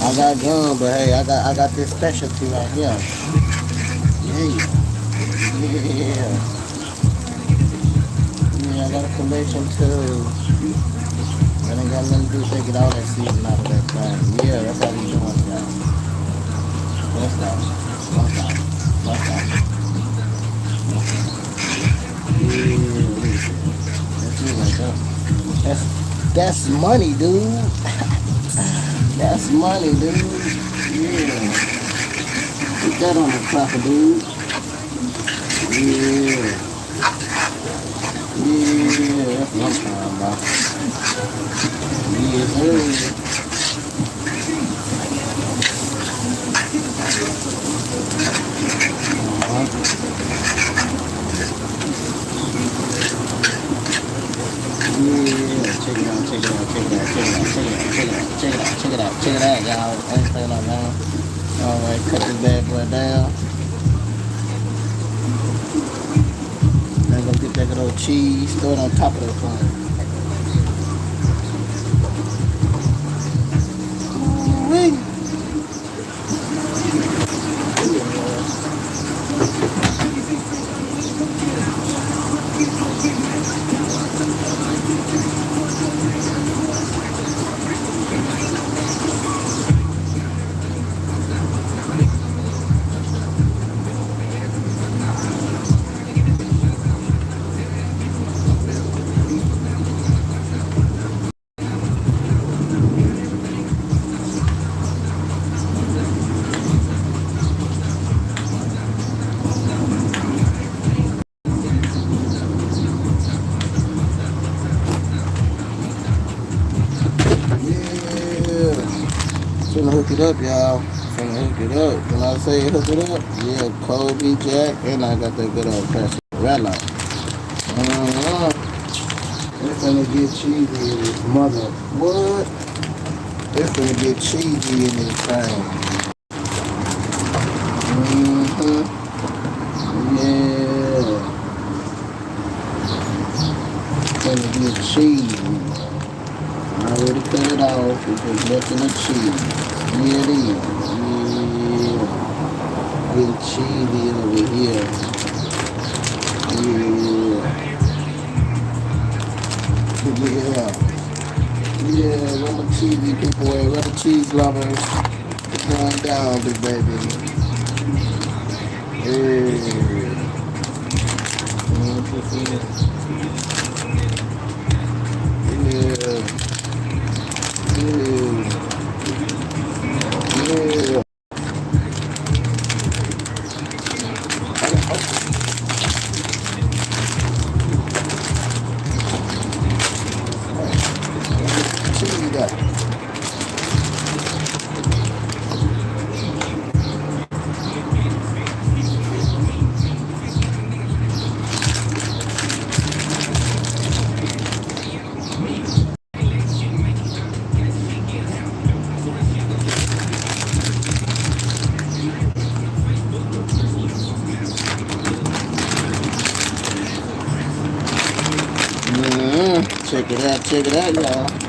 I got gum, but hey, I got this specialty right here. Yeah, yeah, yeah. I got a collection too. That ain't got nothing to do with taking all that season out of that thing. Yeah, that's how we doing it, y'all. Bust out, bust out, bust out. Yeah, look at that. That's it right there. That's money, dude. That's money, dude. Yeah. Put that on the clapper, dude. Yeah. Yeah. That's what I'm talking about. Yes, sir. Uh-huh. Yeah. Check it out, check it out, check it out, check it out, check it out, check it out, check it out, check it out, check it out, y'all. I ain't playing no man. Alright, cut this bad boy down. Then go get that good old cheese, throw it on top of that thing. Ooh-wee. Yeah. Finna hook it up, y'all. Finna hook it up. When I say hook it up, yeah, Kobe Jack, and I got that good old fashioned red light. It's finna get cheesy in this mother. What? It's finna get cheesy in this thing. Mm-hmm. Yeah. Finna get cheesy. I already cut it off. It's just nothing but cheese. Yeah, it is. Yeah. Getting cheesy over here. Yeah. Yeah. Yeah, where my cheesy people at? Where the cheese lovers? Going down, big baby. Yeah. Yeah. Yeah. Yeah. Cheesy guy. Check it out, y'all.